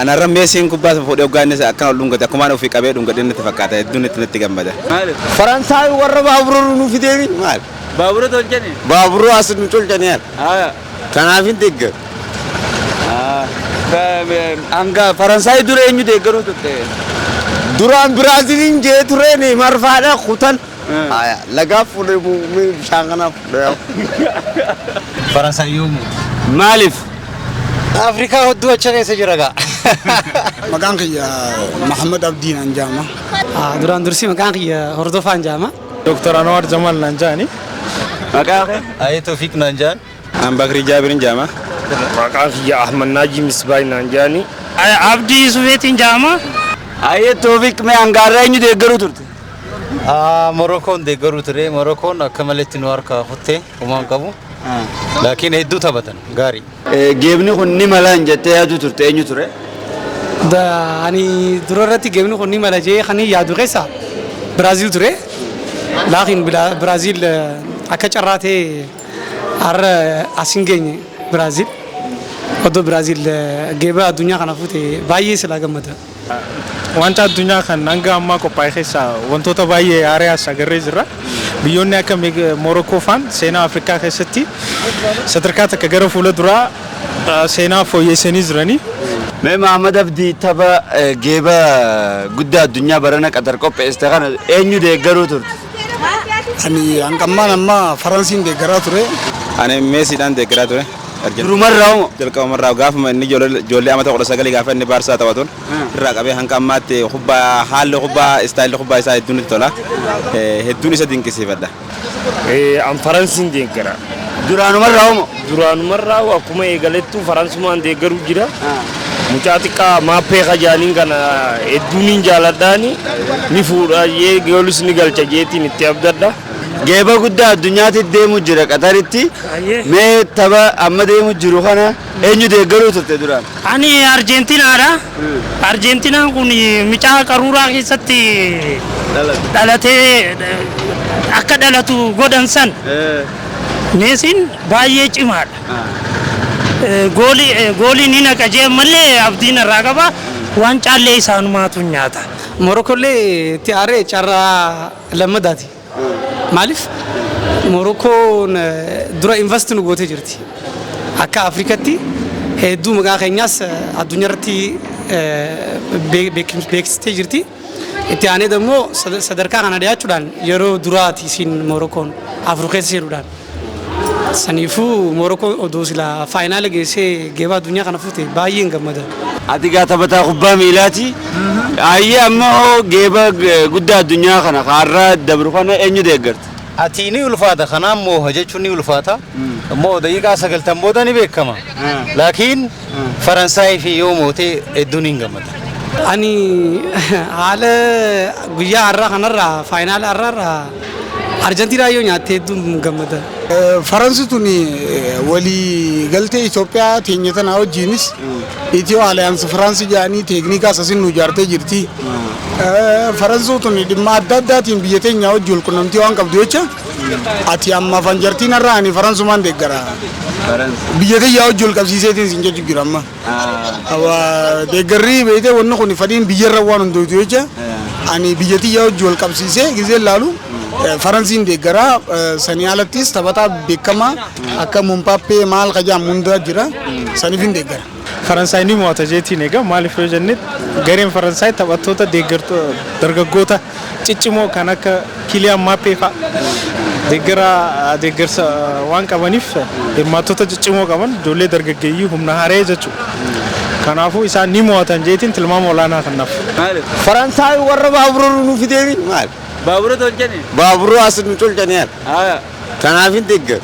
أنا رميسين كوباس فوق يوغانيس أكان لونغة كمان وفي كبير لونغة دين تفكرت الدنيا تنتجم بده فرنسا ورا بابرو نفيدني مال بابرو تولجني بابرو أصل نتولجني كان عارفين تيجر أنغا فرنسا يدور إني تيجرو تته دوران برازيلين جيتورني مرفعنا خوتن لقاف ولا مو شانغنا فرنسا يوم مالف أفريقيا هدوء أشياء سجرا مكانك يا محمد عبدين أنجامة دوران درسي مكانك يا هردوف أنجامة دكتور أنور جمال نانجاني مكانك أي توفيق نانجان أم بكري جابر نجامة مكانك يا أحمد ناجي مسباي نانجاني أي عبدي سويت نجامة أي توفيق ما أنغارا إني ديجرو ترت موروكون ديجرو تري موروكون أكملت نواركا خطة وما كابو لكن هدو ثبتن غاري جيبني خنني مالان جتة هادو ترت إني ترى دا يعني ضرورتي جبنا خوني ملاجئ خني يادو غيسا برازيل ترى لكن برازيل أكثرته أر أسنجني برازيل هذا برازيل جيبا الدنيا كنا فوتي باية سلاجم ماذا وانت الدنيا كان نانجا أما كوباي خيسا وانتو تباية أريا ساغريزرا بيوني أكا موروكو فان سينا أفريقيا خيستي ستركات كجرا فولا درا سينا فوي سينيزراني ما محمد عبدي تبا جيبا قدّا الدنيا برانا كتركوا بيستخان إني ديجرو ترت أنا أنكمان أما فرنسيين ديجراتوري أنا ميسي دان ديجراتوري رومر راو جلك عمر راو غاف ما إني جولي أما تقول سكالي غاف إني بارسا تواتون رك أبي هنكمات خبا حال خبا ستايل خبا سايد دوني تولا هدوني سدين كسي فدا أم فرنسين ديجرا دوران مرة وأكما يقالتو فرنسا ما ديجرو جرا mucatika mape kajani kana eduni jaladani ni fura ye golus ni galcha jeti ni tiabdada جيبا قدّا الدنيا تديمو جرا قطرتي ما تبا أما ديمو جرو خنا إني ديجرو تتدران أنا أرجنتينا كوني ميچا كارورا كيستي دالته أكاد دالتو غودنسان نسين باية چمار गोली नहीं ना कजे मल्ले अब दिन रागबा वन चाले इसान मातुन जाता موروكو لي تياري چرا لمداتي مالف موروكو درا انفست نغوتي جرتي اكا افريكتي هدو مغا خنياس الدنيا رتي بيكستي جرتي اتياني دمو صدركا كان دياچودان يرو دراتي سين موروكون افريكا سيرودان سنيفو موروكو ودوسلا فاينال جيسي جيبا الدنيا كنا فوتي باين جمدا أتيجا تبتا خبا ميلاتي أيه أما هو جيبا قدّا الدنيا كنا خارّا دبرخنا إني ديجرت أتيني ولفاتا خنا مو هجتشوني ولفاتا مو دقيقة سجل تموداني بكما لكن فرنسا في يوم وتي الدنيا جمدا أني على ويا الرا خنا الرا فاينال الرا أرجنتينا يوم ياتي جمدا فرنسا توني ولي قلتي إثيوبيا تينيتنا أو جينيس إثيو أليانس فرنسا جاني تكنيكا ساسين نجارتي جرتي فرنسا توني دم دادا تيم بيجتين ياو جول كنام تيوان كابدويتشا أتي أما فانجرتينا راني فرنسا مان دكرا بيجتين ياو جول كابسيسة تين سينجا جيرامما أو دكري بيجتين ونو كوني فدين بيجرا وانو دويتشا أني بيجتين ياو جول كابسيسة جزيل لالو فرنسين ديجرا سنيالتيس تبتا بكما أكمل مبابي مال كجام مندا جرا سنيفين ديجرا فرنسا ini mau terjadi nega malif rojanit garim فرنسا تبتو تا ديجرتو درجوتا cicimo karena ke Kylian Mbappe fa deger wan kamanif mato ta cicimo kaman dole dargaggeyi humna hare jachu kanafu isa ni mau terjadi tilma maulana kanaf فرنسا ورا بابرو نفيدني مال بابرو تولجني بابرو أصل نتولجني كان عارفين تيجر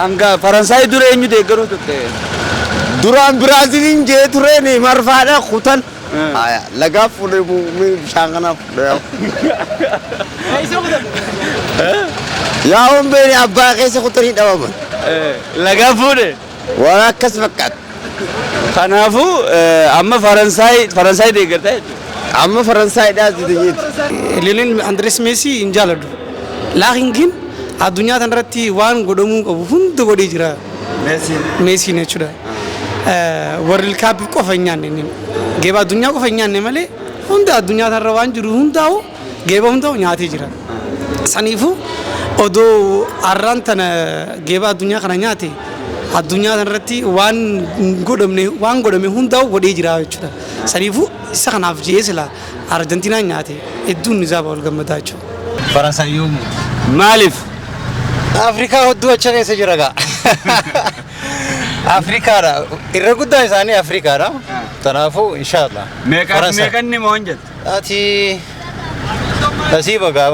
أنغا فرنسا يدور إني ديجرو تته دوران برازيلين جيتورني مرفعنا خوتن لقاف ولا مو شانغنا يا هم بيني أبا كيس خوتني دابا لقاف ولا ولا كسبكت كنافو أما فرنسا ديجرته أما فرنسا ده زيد ليلين أندريس ميسي إنجالدو لكن الدنيا تنرتي وان قدومو كبوفن تقولي جرا ميسي نشودا warri kaabii qofa hin nyaanne geeba addunyaa qofa hin nyaanne malee hunda addunyaa irra waan jiru hundaa'u geeba hundaa'u nyaatee jira. Saniifuu odoo arraan tana geeba addunyaa kana nyaate addunyaa irratti waan godhame hundaa'u godhee jira jechuudha. Saniifuu isa kanaaf jee sila Arjantiinaan nyaate hedduun isaa wal gammadaa jechuudha. Faransaay yoom? Maaliif? Afrikaa hedduu achi keessa jira gaa. Afrikaadha. Irra guddaa isaanii Afrikaadha. Kanaafuu inshallah. Meeqanni moo hin jettu? Ati nasiiba gaa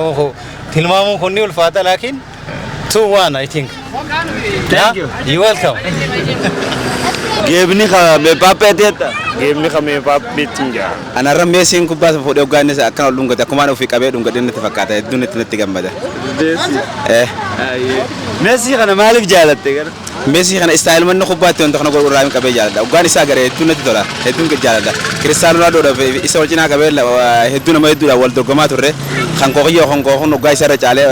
tilmaamuun kun ni ulfaata laakiin 2-1 I think. Thank you. You're welcome. Geebni ka Mbappé teetta. Geemni kamee baabbeetti hin jaa. Anarra Meesiin kubbaa fuudhee hoggaanne akkana ol dhungate akkumaan ofii qabee dhungadee natti fakkaata hedduun natti gammada. Meesii kana maaliif jaalatte gara? Meesii kana istaayil manni kubbaatti wanta kana godhu raamii qabee jaalladha. Hoggaan isaa garee hedduun natti tola hedduun jaalladha. Kiristaanoo Roonaaldoo isa wal cinaa qabee hedduu nama hedduudha wal dorgomaa turre kan kookiyyoo hoggaa isaa irra caalee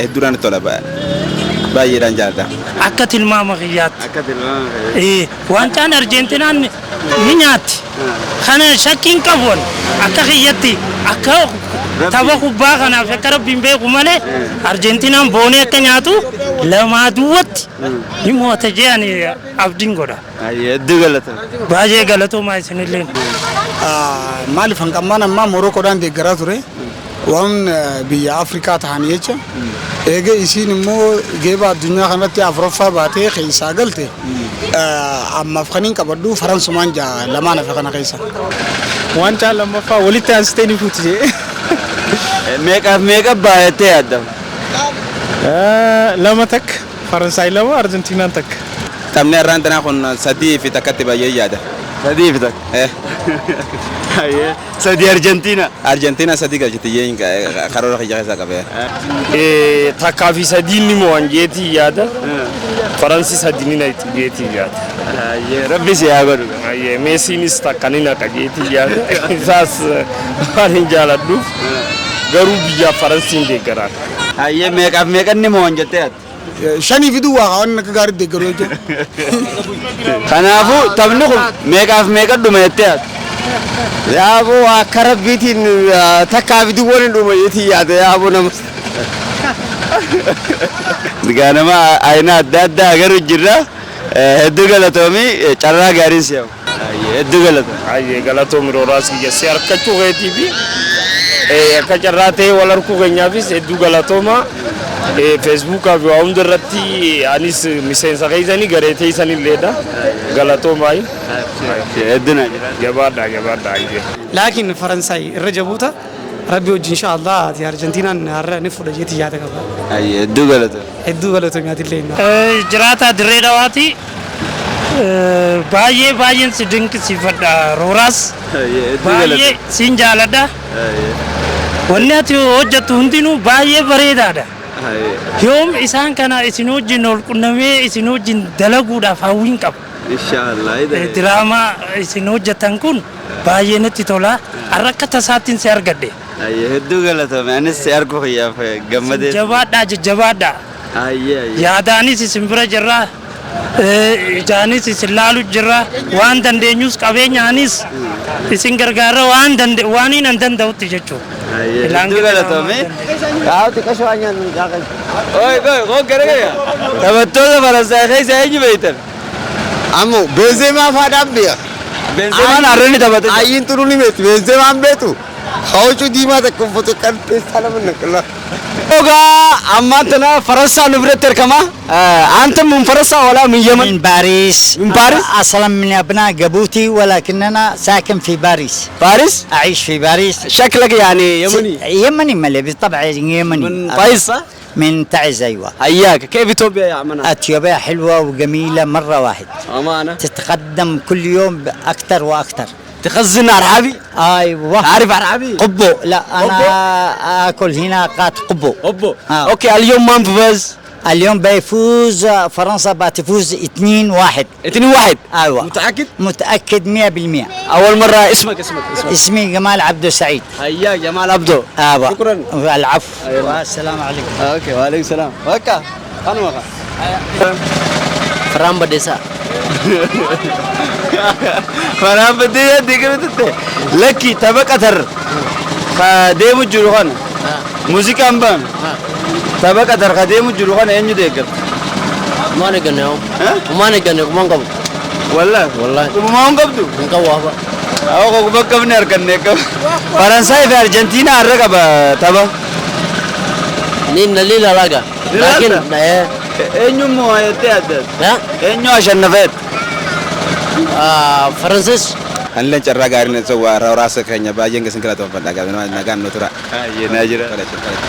hedduudha natti tola baay'eedhaan jaalladha. Akka tilmaama kiyyaatti. Waancaan Arjentiinaan ni nyaatti. Kana shakkiin qabuun akka kiyyatti akka tapha kubbaa kanaaf akka rabbiin beeku malee Arjentiinaan boonee akka nyaatu lamaa duwwatti ni mo'ata jedhanii abdiin godha. Hedduu galatama. Baay'ee galatoomaa isinillee. Maaliif hanqammaan ammaa Morokoodhaan deeggaraa ture waan biyya Afrikaa ta'anii jecha eega isiin immoo geeba addunyaa kanatti Afuraffaa baatee keessaa galte ammaaf kaniin qabadhu Faransumaan lamaan hafe kana keessa. Waancaa lammaffaa walitti aansitee ni fuuti jee. Meeqa baay'attee yaadda? Lama takka Faransaay lama Arjentiinaan takka. Taphni har'aan tanaa kun 3 fi takkatti baay'ee yaada. 3 fi takka. Sadii Arjentiina. Arjentiina 3 galchiti karoora kiyya keessaa qabee. Takkaa fi sadiin ni mo'an jeetii yaada. Faransi sadiin ni nayti jeetii yaada. Rabbi si haa godhu. Meesiinis takka ni naqa jeetii yaada. Isaas waan hin jaaladhuuf garuu biyya Faransiin deeggaraa. Meeqan ni mo'an jettee yaadda? Shanii fi duwwaa waan akka gaarii deeggaruu jechuudha. Kanaafuu taphni kun meeqa dhuma jettee yaadda? Yaaboo akka rabbiitiin takkaa fi duwwaan hin dhuma jeetii yaada yaaboo nama. Nama ayina adda addaa agarru jirra. Hedduu galatoomii carraa gaarii si yaa'u. Hedduu galatoomii. Galatoomii rooraas kiyya si harkachuu keetii fi akka carraa ta'e wal harkuu keenyaafis hedduu galatoomaa. Feesbuukaa fi waa hunda irratti anis miseensa keessanii garee teessanilleedha. Galatoomaa. Hedduu jabaadhaa. Laakiin Faransaay irra jabuuta Rabbi wajjin inshallah ati Arjentiinaan har'a ni fudha jeetii yaada qaba. Hedduu galatoomii. Hedduu galatoomaa illee. Jiraata dirree dhawaati. Baay'een si dinqisiifadha rooraas. Baay'ee siin jaaladha. Wanni ati hojjettu hundinuu baay'ee bareedaadha. Yoom isaan kana isin wajjin ol qunnamee isin wajjin dalaguudhaaf hawwiin qaba. Inshallah. Diraamaa isin hojjetan kun baay'ee natti tola. Har'a akka tasaattiin si argadhe. Hedduu galatoomii anis si arguu kiyyaaf gammadee. Jajjabaadhaa. Yaadaanis isin bira jirra. Ijaanis isin laalu jirra. Waan dandeenyus qabeenyaanis isin gargaara waan hin danda'utti jechuudha. Hedduu galatoomii. Kaa'uuti qashoo anyaan jaaqan. Gara. Taphattoota Faransaay keessa eenyu beektan? Ammoo Benzeemaa faadhaan beeka. Benzeemaan har'a ni taphata. Ayyiin xuruu ni beektu. Benzeemaan beektu. Hawwachuu diimaa tokko foto kan teessaa nama naqala. Ogaa ammaan tana Faransaa nu biratti argama. Anta mun Faransaa wala min Yemen. من باريس. من باريس؟ أصلا من أبناء جيبوتي ولكننا ساكن في باريس. باريس؟ أعيش في باريس. شكلك يعني يمني. يمني ملي بالطبع يمني. من طايس صح؟ من تعز أيوة. حياك كيف إثيوبيا يا عمنا؟ أثيوبيا حلوة وجميلة مرة واحد. أمانة. تتقدم كل يوم أكثر وأكثر. تخزن أرحابي؟ أيوة. عارف أرحابي؟ قبو. لا أنا آكل هنا قات قبو. قبو. أوكي اليوم من فاز؟ اليوم بيفوز فرنسا بتفوز 2-1. 2-1. ايوه متأكد؟ متأكد 100%. أول مرة اسمك اسمي جمال عبد السعيد. حياك جمال عبدو. ايوه شكرا. العفو. أيوة. السلام عليكم. اوكي وعليكم السلام. وكا. أنا Faraan Baddeessaa. Mana بدي ديكرت لكي تبقى أثر خديم الجروحان موسيقى أمبان تبقى أثر خديم الجروحان إنجو ديكر ما نقدر ما نقدر ما نقبل والله ما نقبضو نقوى أو كوبا كم نركن فرنسا في أرجنتينا أرجع تبا نين نليل علاقة لكن إنيو مو يتأدب إنيو عشان نفيد فرنسيس Anlen carra gaari ne so wa rasa kanya ba jenga singkala to fanda ga na gan no tura. Ye Nigeria.